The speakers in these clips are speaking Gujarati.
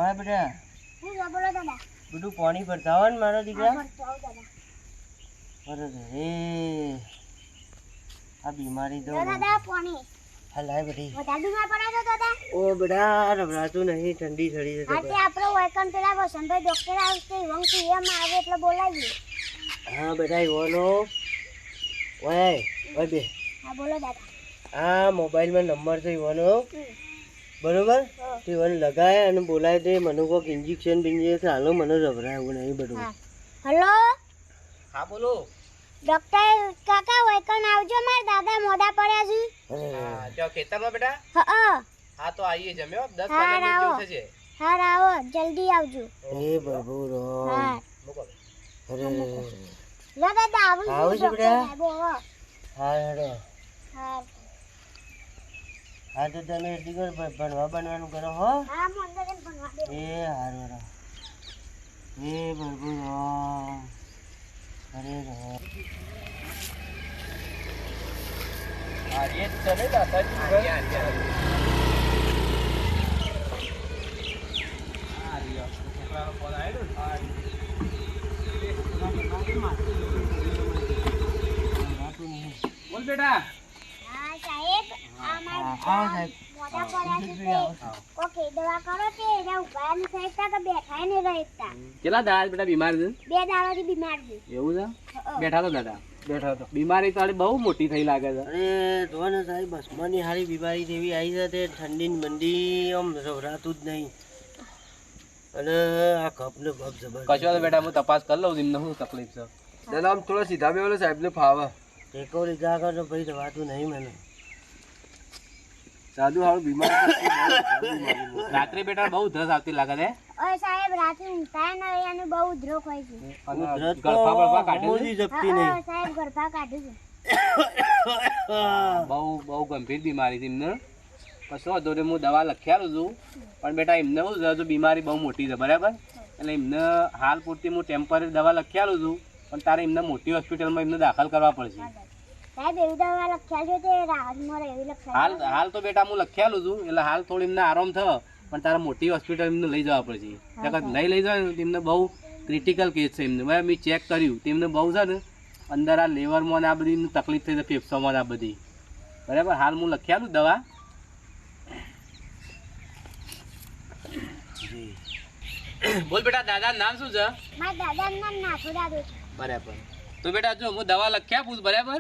હા બેટા હું બોલો દાદા બધું પાણી ભરતા હોય ને મારા દીકરા ભરતો આવું દાદા બરોબર રે આ બીમારી તો દાદા પાણી હલાય બધી વધારે બીમાર પડ્યા છો દાદા ઓ બેટા રમરાતું નહીં ઠંડી ચડી જશે આજે આપણો વૈકન પેલા વસંતભાઈ ડોક્ટર આવશે વંશી એમ આવે એટલે બોલાવીએ હા બેટા ઈવાનો ઓય ઓય બે હા બોલો દાદા આ મોબાઈલમાં નંબર છે ઈવાનો બરોબર તે ઈવાને લગાય અને બોલાય તે મને કોઈક ઇન્જેક્શન બિન્જેક્શન હાલો મને રભરાય એવું નહીં બધું હેલો હા બોલો ડોક્ટર કાકા વૈકન આવજો મારા દાદા મોડા પડ્યા છે હા જો ખેતરમાં બેટા હા હા તો આવીએ જમ્યો 10-15 હા, મિનિટ આવો. જેવું થશે હા આવો જલ્દી આવજો એ બાબુ રો હા મૂકો અરે લો દાદા આવું આવું છું છે બેટા? ડોક્ટર સાહેબ, હો. હા હેડો હા હા તો તમે એટલી કર ભણવા બનવાનું કરો હો હા હું અંદર જઈને ભણવા દે એ હારો રો એ બાબુ રો અરે રો આજે ચલે દાદાજી છોકરાનો ફોન આવ્યો બોલ બેટા હા સાહેબ આ મારા આવો સાહેબ મોટા પડ્યા છે તે ઓકે દવા કરો તે એના ઉભા ન થઈ શકતા કે બેઠા ને રહેતા કેટલા દાડા બેટા બીમાર છે બે દાડાથી બીમાર છે એવું છે હઅ. બેઠા તો દાદા બેઠા તો બીમારી તો બહુ મોટી થઈ લાગે છે અરે જો ને સાહેબ બસમાની હારી બીમારી જેવી આવી છે તે ઠંડી ને મંડી આમ રવરાતું જ નહીં અને આ કપ ને બપ જબર કશો તો બેટા હું તપાસ કરી લઉં એમને શું તકલીફ છે દાદા આમ થોડા સીધા બેલો સાહેબ ને ફાવે ટેકો લીધા કર તો ભાઈ રવાતું નહીં મને સાદું હારું બીમારી રાત્રે બેટા બહુ ધસ આવતી લાગે છે ઓય સાહેબ રાતે ઊંઘતા ન હોય અને બહુ ઉધરો હોય છે ઉધરસ તો ગળફા બળફા કાઢે છે? મોજી જપતી હઅ, નહીં સાહેબ ગરફા કાઢે છે બહુ બહુ ગંભીર બીમારી છે એમને કશો વાંધો નહીં હું દવા લખ્યાલું છું પણ બેટા એમને શું છે હજુ બીમારી બહુ મોટી છે બરાબર એટલે એમને હાલ પૂરતી હું ટેમ્પરરી દવા લખ્યાલું છું પણ તારે એમને મોટી હોસ્પિટલમાં એમને દાખલ કરવા પડશે સાહેબ એવી દવા લખ્યા છે તે રાહત મળે એવી લખ્યા હાલ હાલ તો બેટા હું લખ્યાલું છું એટલે હાલ થોડી એમને આરામ થયો પણ તારે મોટી હોસ્પિટલ એમને લઈ જવા પડશે નકર નહીં લઈ જાય ને તો એમને બહુ ક્રિટિકલ કેસ છે એમને બરાબર મેં ચેક કર્યું તેમને બહુ છે ને અંદર આ લેવરમાં ને આ બધી એમને તકલીફ થઈ છે ફેફસામાં ને આ બધી બરાબર હાલ હું લખ્યાલું દવા બોલ બેટા દાદા નામ શું છે મારા દાદાનું નામ નાથુ દાદુ છે બરાબર તો બેટા જો હું દવા લખી આપું છું બરાબર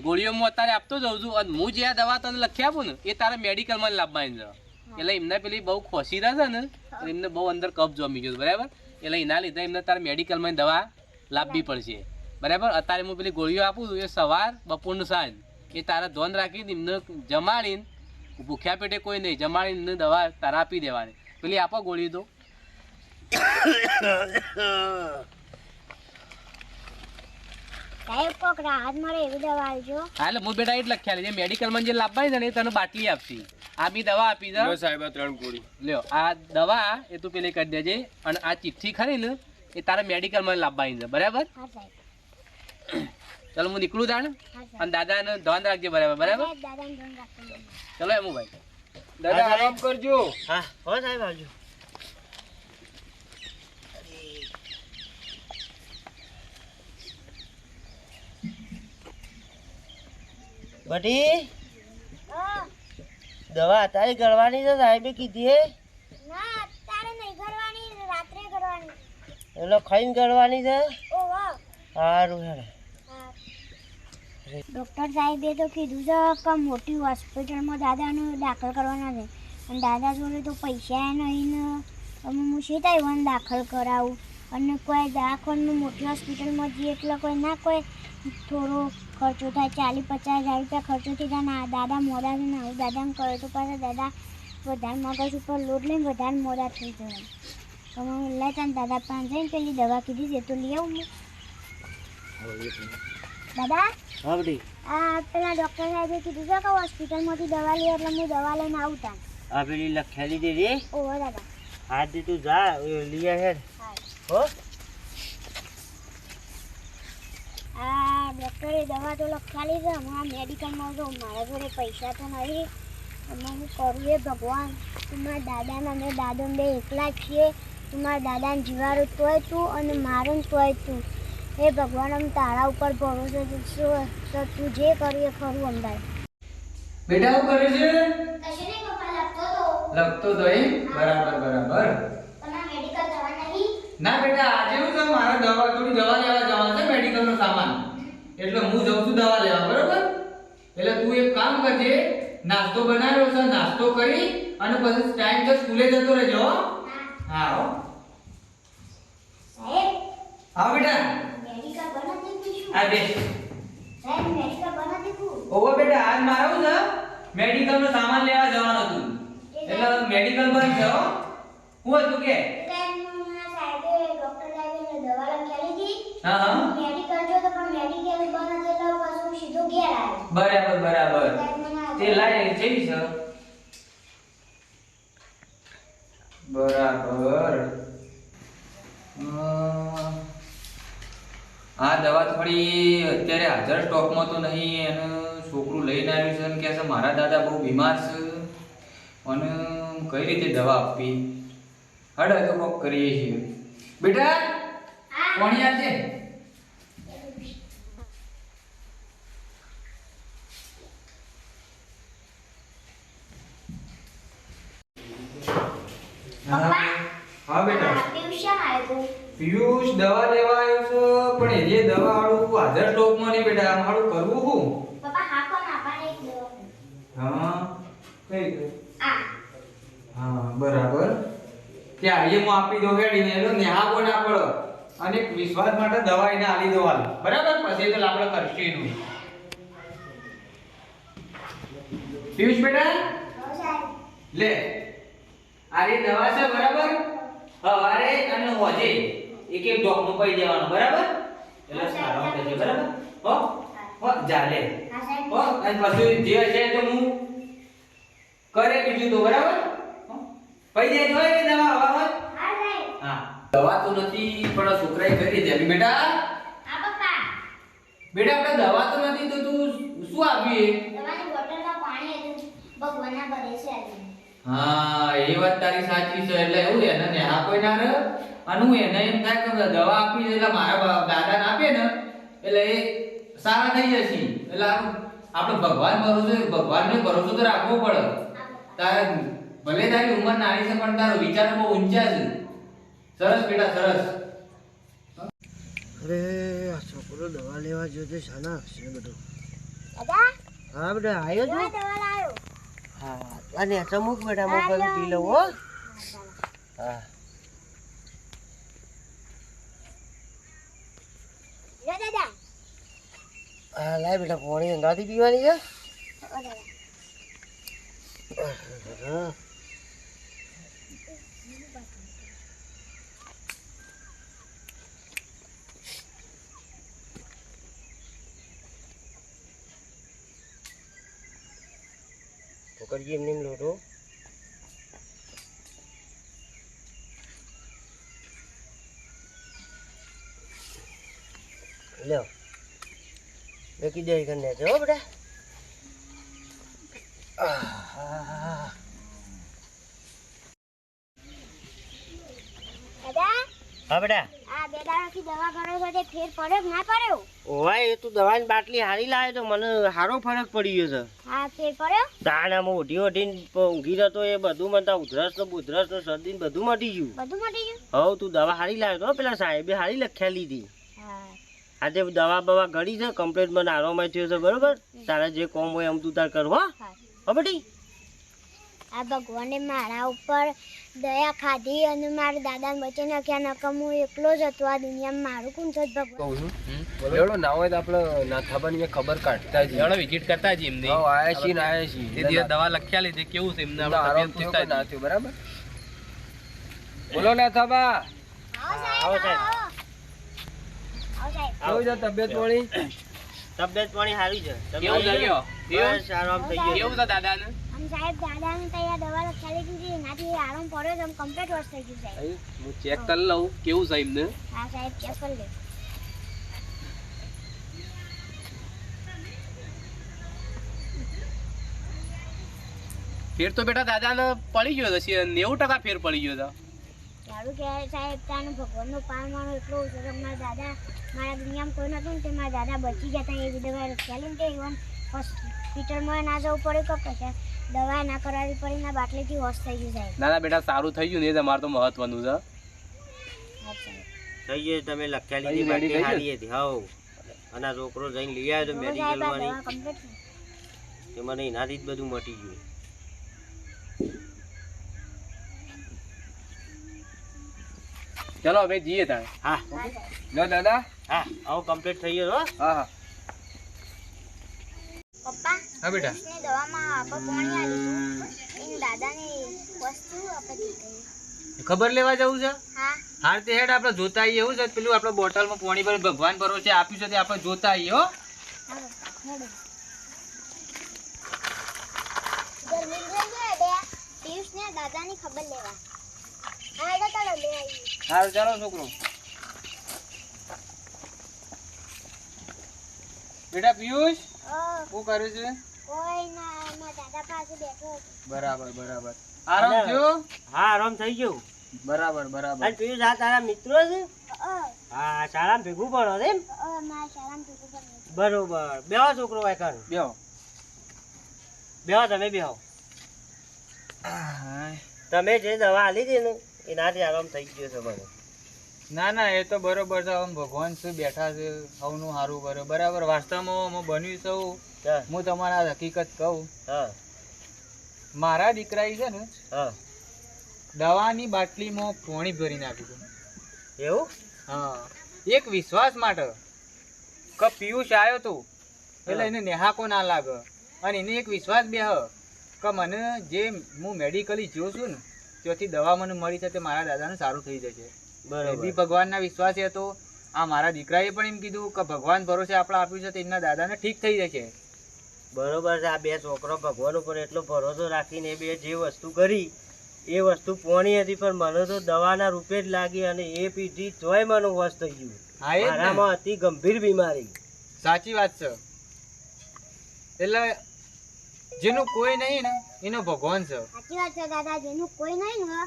ગોળીઓ હું અત્યારે આપતો જાઉં છું અને હું જે આ દવા તને લખી આપું ને એ તારે મેડિકલમાં લાવવાની છે એટલે એમને પેલી બહુ ખોસી રહે છે ને એટલે એમને બહુ અંદર કફ જમી ગયો છે બરાબર એટલે એના લીધે એમને તારે મેડિકલમાં દવા લાવવી પડશે બરાબર અત્યારે હું પેલી ગોળીઓ આપું છું એ સવાર બપોરનું સાંજ એ તારા ધોન રાખીને એમને જમાડીને ભૂખ્યા પેટે કોઈ નહીં જમાડીને એમને દવા તારા આપી દેવાની પેલી આપો ગોળી તો સાહેબ કોક રાહત મળે એવી દવા આવજો હા એટલે હું બેટા એ જ લખ્યા છે મેડિકલમાં જે લાવવાની છે ને એ તને બાટલી આપશે આ બી દવા આપી છે સાહેબ 3 ગોળી લ્યો આ દવા એ તું પેલી કરી દેજે અને આ ચિઠ્ઠી ખરી ને એ તારે મેડિકલમાં લાવવાની છે બરાબર હા સાહેબ ચાલો હું નીકળું તાણ હા સાહેબ અને દાદાને ધ્યાન રાખજે બરાબર બરાબર સાહેબ દાદાને ધ્યાન રાખજો ચલો એમ ભાઈ દાદા આરામ કરજો હા હો સાહેબ આવજો બટી હા દવા અત્યારે કરવાની છે સાહેબે કીધી ના અત્યારે નહીં કરવાની રાત્રે કરવાની એટલે ખાઈને કરવાની છે ઓ વાહ સારું હેડો ડૉક્ટર સાહેબે તો કીધું છે કે મોટી હોસ્પિટલમાં દાદાને દાખલ કરવાના છે અને દાદા જોડે તો પૈસા નહીં ને અમે હું સીધા એવાને દાખલ કરાવું અને કોઈ દવાખાનામાં મોટી હોસ્પિટલમાં જઈએ એટલે કોઈ ના કોઈ થોડો ખર્ચો થાય 40-50 હજાર રૂપિયા ખર્ચો થઈ જાય ના દાદા મોડા છે ને આવું દાદાને કરે તો પાછા દાદા વધારે મગજ ઉપર લોડ લઈને વધારે મોડા થઈ જાય તો હું લે તને દાદા પાસે જઈને પેલી દવા કીધી છે તો લઈ આવું હું દાદા હા બટી આ પેલા ડૉક્ટર સાહેબે કીધું છે કે હોસ્પિટલમાંથી દવા લઈએ એટલે હું દવા લઈને આવું તાન આ પેલી લખેલી દીધી ઓહો દાદા હાથ દે તું જા લઈ હેડ હા હો આ ડૉક્ટરે દવા તો લખાલી છે હું આ મેડિકલમાં તો મારા જોડે પૈસા તો નહીં એમાં હું કરું એ ભગવાન, તું મારા દાદાને અમે દાદો બે એકલા જ છીએ, તું મારા દાદાને જીવાડો તોય તું અને મારે તોય તું. હે ભગવાન, અમે તારા ઉપર ભરોસો તો તું જે કરીએ ખરું અંદાજ. બેટા શું કરે છે? કશું નહીં પપ્પા, લખતો તો. લખતો તો એમ? બરાબર બરાબર. તમારા મેડિકલ જવા નહીં? ના બેટા આજે હું છે મારે થોડી દવા લેવા જવાનું છે, મેડિકલનો સામાન, એટલે હું જઉં છું દવા લેવા. બરાબર? એટલે તું એક કામ કરજે, નાસ્તો બનાવ્યો છે, નાસ્તો કરી અને પછી ટાઈમ તો સ્કૂલે જતો રહેજો. હા હો. સાહેબ, હા બેટા. મેડિકલ બનાવી દીધું? આ બે. સાહેબ, મેડિકલ બનાવી દીધું? ઓહો બેટા આજ મારું છે મેડિકલનો સામાન લેવા જવાનું હતું, એટલે મેડિકલ બંધ છે હો. હું હતું કે સાહેબે ડોક્ટર સાહેબે દવા લખી હતી. હા હા મેડિકલ જો તો પણ મેડિકલ બંધ એટલે પાછું સીધો ઘેર આવ્યો. બરાબર બરાબર. તે લાય જઈ છે બરાબર. આ દવા થોડી અત્યારે હાજર સ્ટોકમાં તો નહીં, અને છોકરું લઈને આવ્યું છે અને કહે છે મારા દાદા બહુ બીમાર છે અને કઈ રીતે દવા આપવી. હડે તો કોક કરીએ છીએ. બેટા પાણી આપજે. હા બેટા. ટ્યુશન આવ્યો. પિયુષ દવા લેવા આવ્યો છે, પણ એ દવા વાળું હાજર સ્ટોકમાં નહીં બેટા. મારું કરવું શું? પપ્પા હા કોણ આપવાને એક દવા. હા કઈ ગઈ? આ હા બરાબર. ત્યાં હું આપી દો હેડીને એનો નેહા કોઈ ના પડે, અને વિશ્વાસ માટે દવા એને આલી દો હાલ. બરાબર? પછી તો આપણે કરશું એનું. પિયુષ બેટા હો સાહેબ. લે આ રે દવા છે. બરાબર? સવારે અને હોજે એક એક ડોકનું પઈ દેવાનું. બરાબર? એટલે સારું થશે. બરાબર? હો હો જા લે. હા સાહેબ. હો અને પછી જે હશે તો હું કરે બીજું તો. બરાબર? પઈ દે જોઈ ને દવા હવા હોય. હા સાહેબ. હા દવા તો નથી પણ આ છોકરાએ કરી દેવી. બેટા હા પપ્પા. બેટા આપણે દવા તો નથી તો તું શું આપી? તમારી બોટલમાં પાણી હતું, ભગવાનના ભરે છે આજે. હા એ વાત તારી સાચી છે. એટલે એવું એને નેહા કોઈ ના રહે, અને હું એને એમ થાય કે દવા આપી એટલે મારા દાદાને આપે ને એટલે એ સારા થઈ જશે. એટલે આપણે ભગવાન ભરોસો, ભગવાનને ભરોસો તો રાખવો પડે. તારે ભલે તારી ઉંમર નાની છે પણ તારો વિચાર બહુ ઊંચા છે. સરસ બેટા સરસ. અરે આ છોકરો દવા લેવા ગયો છે, શાના હશે બધું? દાદા, હા બેટા આવ્યો દવા છું. દવા લાવ્યો. હા અને ચમુક બેટા હું બધું પી લઉં હો. હા લો દાદા. હા લાય બેટા પાણી અંગાથી પીવાની છે. ઓ દાદા. હા પકડજી એમને એમ લોટો. લ્યો મેકી દે કરીને હો બેટા. આહા. દાદા, હા બેટા. આ બે દાડાથી દવા કરો છો તે ફેર પડ્યો કે ના પડ્યો? ઓય એ તું દવાની બાટલી હારી લાવે તો મને સારો ફરક પડી ગયો છે. હા ફેર પડ્યો. તાણામાં ઓઢી ઓઢીને ઊંઘી રહેતો એ બધું મને ઉધરસ ને બુધરસ ને શરદી ને બધું મટી ગયું. બધું મટી ગયું? હવ તું દવા હારી લાવ્યો તો પેલા સાહેબે હારી લખ્યા લીધી. હા. આજે દવા બવા ગળી છે કમ્પ્લીટ, મને આરામ થયો છે. બરોબર? તારા જે કોમ હોય એમ તું તાર કર હો. હા. હો બેટી. આ ભગવાને મારા ઉપર દયા ખાધી અને મારા દાદાને બચે નાખ્યા. નકમ હું એકલો જ હતો આ દુનિયામાં. મારું કોણ છે ભગવાન? કહું છું એવડો ના હોય તો આપણે નાથાબાની ખબર કાઢતા જઈએ. એનો વિઝિટ કરતા જ એમને. હા આયા છીએ ને આયા છીએ. તે દિવસ દવા લખ્યા લીધી કેવું છે એમને આપણે આરામ તબિયત થયો કે ના થયો? બરાબર. બોલો નાથાબા, આવો આવો સાહેબ. સાહેબ. આવો સાહેબ. કેવું છે તબિયત પાણી? તબિયત પાણી સારી છે. કેવું છે લ્યો? બસ આરામ થઈ ગયો. કેવું છે દાદાને? આમ સાહેબ દાદાને તૈયાર દવા લખાવી દીધી, એનાથી આરામ પડ્યો છે. આમ કમ્પ્લીટ વર્ષ થઈ ગયું સાહેબ. હું ચેક કરી લઉં કેવું છે એમને. હા સાહેબ ચેક કરી લે. ફેર તો બેટા દાદાને પડી ગયો છે 90% ફેર પડી ગયો હતો. સારું કે સાહેબ તાનું ભગવાનનો પાર માનો એટલો ઓછો કે મારા દાદા મારા દુનિયામાં કોઈ નતું ને તે મારા દાદા બચી જતા એવી દવા ચાલી ને તે ઇવન હોસ્પિટલમાં ના જવું પડે તો પછી દવા ના કરાવવી પડી ના બાટલીથી હોશ થઈ ગયું સાહેબ. ના ના બેટા સારું થઈ ગયું ને એ જ અમારે તો મહત્વનું છે. થઈ ગયું તમે લખ્યા લીધી બાકી હારી હતી હાઉ અને આ છોકરો જઈને લઈ આવ્યો તો મેડિકલ વાળી કમ્પ્લીટ કે મને એનાથી જ બધું મટી ગયું. ચલો હવે જઈએ તારે. હા લો દાદા. હા આવો કમ્પ્લીટ થઈ ગયો હો. હા હા પપ્પા હા બેટા. ને દવામાં આપણે પાણી આલ્યું એની દાદાની વસ્તુ આપણે દીધી. ખબર લેવા જવું છે હા હાર તે હેડ આપણે જોતા આવીએ એવું છે પેલું આપણે બોટલમાં પાણી ભરી ભગવાન ભરોસે આપ્યું છે તે આપણે જોતા આવીએ હો. હાલો હેડો. ગરમી થઈ ગઈ બે પિયુષને દાદાની ખબર લેવા. હા હેડો ચાલો લે આવીએ. હારું ચાલો છોકરો. બેટા પિયુષ શું કર્યું છે? કોઈ ના એમાં દાદા પાસે બેઠો હતો. બરાબર બરાબર આરામ થયો? હા આરામ થઈ ગયું. બરાબર બરાબર. અને પિયુષ આ તારા મિત્રો છે? અ હા શાળામાં ભેગું ભણો છે એમ? મારા શાળામાં ભેગું કર્યું. બરોબર બેહો છોકરો વાયકણ બેહો. બેહો તમે બેહો. તમે જે દવા આલી હતી ને એનાથી આરામ થઈ ગયો છે મને. ના ના એ તો બરોબર છે આમ ભગવાન શું બેઠા છે સૌનું સારું કરે બરાબર વાસ્તવમાં હું બન્યું છું હા હું તમારા હકીકત કહું હા મારા દીકરાએ છે ને હા દવાની બાટલીમાં પાણી ભરી નાખ્યું હતું. એવું? હા એક વિશ્વાસ માટે કે પિયુષ આવ્યો તો એટલે એને નેહાકો ના લાગે અને એને એક વિશ્વાસ બેહ કે મને જે હું મેડિકલી જોઉં છું ને ત્યાંથી દવા મને મળી છે તે મારા દાદાને સારું થઈ જશે. એ બરોબર બી ભગવાનના વિશ્વાસે હતો. આ મારા દીકરાએ પણ એમ કીધું કે ભગવાન ભરોસે આપણે આપ્યું છે તો એમના દાદાને ઠીક થઈ જશે. બરોબર છે. આ બે છોકરો ભગવાન ઉપર એટલો ભરોસો રાખીને એ બે જે વસ્તુ કરી એ વસ્તુ પોણી હતી પણ મને તો દવાના રૂપે જ લાગી અને એ પીધી તોય મને વશ થઈ ગયું. હા એ જ ને. મારામાં અતિ ગંભીર બીમારી. સાચી વાત છે. એટલે જેનું કોઈ નહીં ને એનો ભગવાન છે. સાચી વાત છે દાદા જેનું કોઈ નહીં ને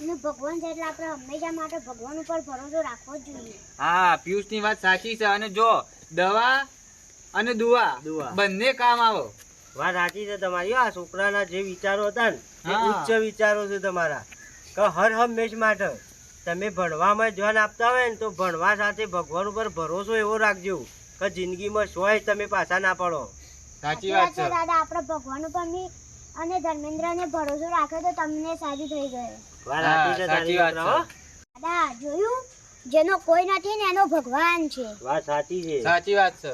એનું ભગવાન છે એટલે આપણે હંમેશા માટે ભગવાન ઉપર ભરોસો રાખવો જ જોઈએ. હા પિયુષની વાત સાચી છે અને જો દવા અને દુઆ દુઆ. બંને કામ આવે. વાત સાચી છે તમારી. આ છોકરાના જે વિચારો હતા ને એ હા. ઉચ્ચ વિચારો છે તમારા કે હર હંમેશ માટે તમે ભણવામાં ધ્યાન આપતા હોય ને તો ભણવા સાથે ભગવાન ઉપર ભરોસો એવો રાખજો કે જિંદગીમાં સોય તમે પાછા ના પડો. સાચી વાત છે. દાદા આપણે ભગવાન ઉપર બી અને ધર્મેન્દ્રને ભરોસો રાખ્યો તો તમને સારું થઈ ગયું. વાત હા, સાચી છે તારી સાચી વાત છોકરા, હો. દાદા જોયું જેનો કોઈ નથી ને એનો ભગવાન છે. વાત સાચી છે. સાચી વાત છે.